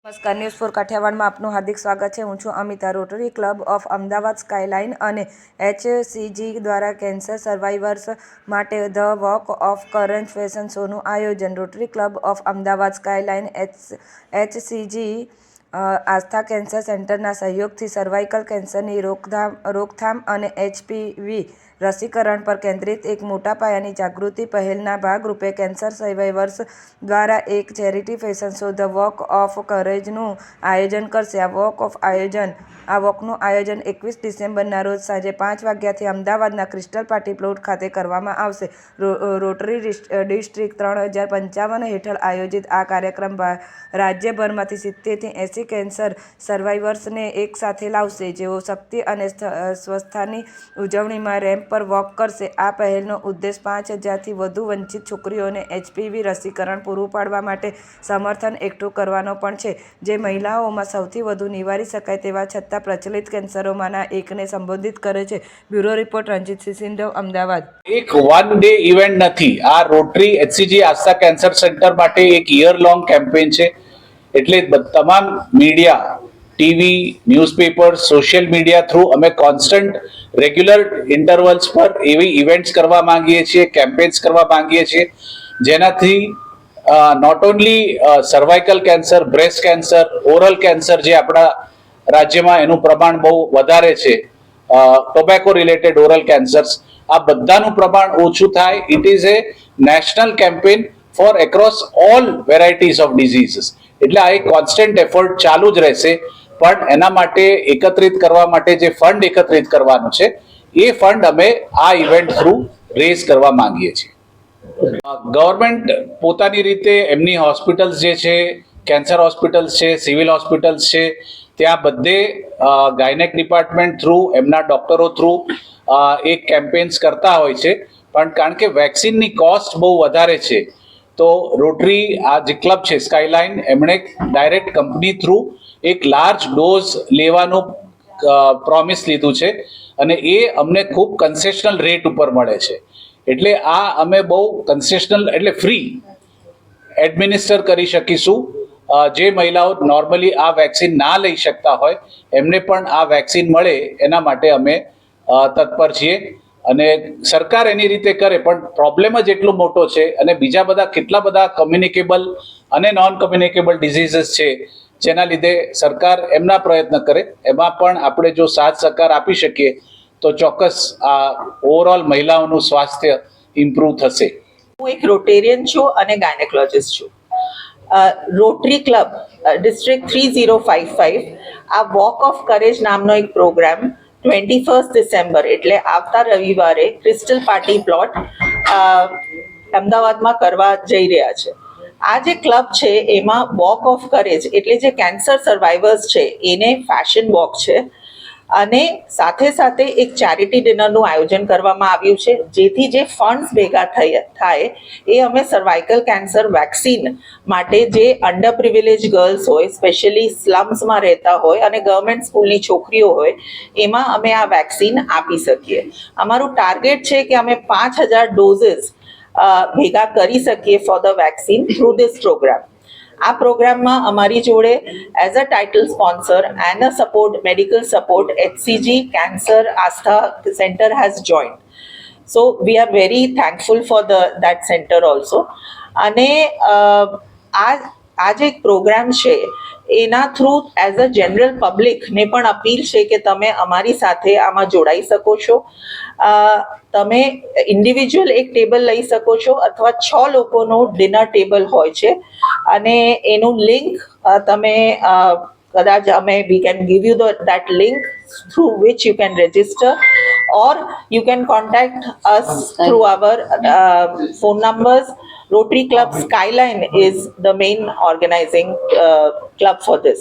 નમસ્કાર, news for કાઠિયાવાડમાં આપનું હાર્દિક સ્વાગત છે. હું છું Amita. Rotary club of Ahmedabad skyline અને HCG દ્વારા કેન્સર સર્વાઈવર્સ માટે the walk of courage fashion શોનું આયોજન. Rotary club of Ahmedabad skyline, HCG, Aastha cancer સેન્ટરના સહયોગથી સર્વાઇકલ કેન્સરની રોકથામ અને HPV રસીકરણ પર કેન્દ્રિત એક મોટા પાયાની જાગૃતિ પહેલના ભાગરૂપે કેન્સર સર્વાઈવર્સ દ્વારા એક charity fashion show the walk of કરેજનું આયોજન કરશે. આ વોકનું આયોજન 21 ડિસેમ્બરના રોજ સાંજે 5 વાગ્યાથી અમદાવાદના ક્રિસ્ટલ પાર્ટી પ્લોટ ખાતે કરવામાં આવશે. રોટરી ડિસ્ટ્રિક્ટ 3055 હેઠળ આયોજિત આ કાર્યક્રમ રાજ્યભરમાંથી 70થી 80 કેન્સર સર્વાઈવર્સને એક સાથે લાવશે, જેઓ શક્તિ અને સ્વસ્થતાની ઉજવણીમાં રેમ્પ પર વોક કરશે. આ પહેલનો ઉદ્દેશ 5000થી વધુ વંચિત છોકરીઓને HPV રસીકરણ પૂરું પાડવા માટે સમર્થન એકઠું કરવાનો પણ છે, જે મહિલાઓમાં સૌથી વધુ નિવારી શકાય તેવા છતાં પ્રચલિત કેન્સરોમાંના એકને સંબોધિત કરે છે. બ્યુરો રિપોર્ટ, રણજીતસિંહ સિંધવ, અમદાવાદ. એક વન ડે ઇવેન્ટ નથી. આ રોટરી HCG આસ્થા કેન્સર સેન્ટર માટે એક યર લોંગ કેમ્પેન છે. એટલે તમામ media, TV, newspaper, social media through અમે કોન્સ્ટન્ટ રેગ્યુલર ઇન્ટરવલ્સ પર એવી ઇવેન્ટ્સ કરવા માંગીએ છીએ, કેમ્પેન્સ કરવા માંગીએ છીએ, જેનાથી not only cervical cancer, breast cancer, oral cancer જે આપણા રાજ્યમાં એનું પ્રમાણ બહુ વધારે છે, ટોબેકો રિલેટેડ ઓરલ કેન્સર્સ, આ બધાનું પ્રમાણ ઓછું થાય. It is a national campaign for across all varieties of diseases. એટલે આ એક કોન્સ્ટન્ટ એફર્ટ ચાલુ જ રહેશે. પણ એના માટે એકત્રિત કરવા માટે જે ફંડ એકત્રિત કરવાનું છે, એ ફંડ અમે આ ઇવેન્ટ થ્રુ રેઝ કરવા માંગીએ છીએ. ગવર્મેન્ટ પોતાની રીતે એમની હોસ્પિટલ્સ જે છે, કેન્સર હોસ્પિટલ્સ છે, સિવિલ હોસ્પિટલ્સ છે, ત્યાં બધે ગાયનેક ડિપાર્ટમેન્ટ થ્રુ, એમના ડોક્ટરો થ્રુ એક કેમ્પેન્સ કરતા હોય છે. પણ કારણ કે વેક્સિનની કોસ્ટ બહુ વધારે છે, તો રોટરી આ જે ક્લબ છે સ્કાયલાઇન, એમણે ડાયરેક્ટ કંપની થ્રુ એક લાર્જ ડોઝ લેવાનું પ્રોમિસ લીધું છે, અને એ અમને ખૂબ કન્સેશનલ રેટ ઉપર મળે છે. એટલે આ અમે બહુ કન્સેશનલ એટલે ફ્રી એડમિનિસ્ટર કરી શકીશું. જે મહિલાઓ નોર્મલી આ વેક્સિન ના લઈ શકતા હોય, એમને પણ આ વેક્સિન મળે એના માટે અમે તત્પર છીએ. અને સરકાર એની રીતે કરે, પણ પ્રોબ્લેમ જ એટલો મોટો છે, અને બીજા બધા કેટલા બધા કમ્યુનિકેબલ અને નોન કમ્યુનિકેબલ ડિઝીઝીસ છે, જેના લીધે સરકાર એમના પ્રયત્ન કરે. એમાં પણ આપણે જો સાથ સહકાર આપી શકીએ તો ચોક્કસ આ ઓવરઓલ મહિલાઓનું સ્વાસ્થ્ય ઇમ્પ્રૂવ થશે. હું એક રોટેરિયન છું અને ગાયનેકોલોજિસ્ટ છું. રોટરી ક્લબ ડિસ્ટ્રિક્ટ 3055 આ વોક ઓફ કરેજ નામનો એક પ્રોગ્રામ 21 ડિસેમ્બર એટલે આવતા રવિવારે ક્રિસ્ટલ પાર્ટી પ્લોટ અમદાવાદમાં કરવા જઈ રહ્યા છે. આ જે ક્લબ છે એમાં વોક ઓફ કરેજ એટલે જે કેન્સર સર્વાઈવર્સ છે એને ફેશન વોક છે, અને સાથે સાથે એક ચેરિટી ડિનરનું આયોજન કરવામાં આવ્યું છે, જેથી જે ફંડ્સ ભેગા થાય એ અમે સર્વાઇકલ કેન્સર વેક્સિન માટે જે અંડર પ્રિવિલેજ ગર્લ્સ હોય, સ્પેશિયલી સ્લમ્સમાં રહેતા હોય અને ગવર્મેન્ટ સ્કૂલની છોકરીઓ હોય, એમાં અમે આ વેક્સિન આપી શકીએ. અમારું ટાર્ગેટ છે કે અમે 5000 ડોઝીસ ભેગા કરી શકીએ for the vaccine through this programme. આ પ્રોગ્રામમાં અમારી જોડે as a title sponsor and a support, medical support, HCG cancer Aastha centre has joined. So we are very thankful for that centre also. અને આ જે પ્રોગ્રામ છે એના થ્રુ એઝ અ જનરલ પબ્લિકને પણ અપીલ છે કે તમે અમારી સાથે આમાં જોડાઈ શકો છો. તમે ઇન્ડિવિજ્યુઅલ એક ટેબલ લઈ શકો છો, અથવા 6 લોકોનું ડિનર ટેબલ હોય છે, અને એનું લિંક તમે કદાચ we can give you that link through which you can register, or you can contact us through our phone numbers. Rotary Club Skyline is the main organizing club for this.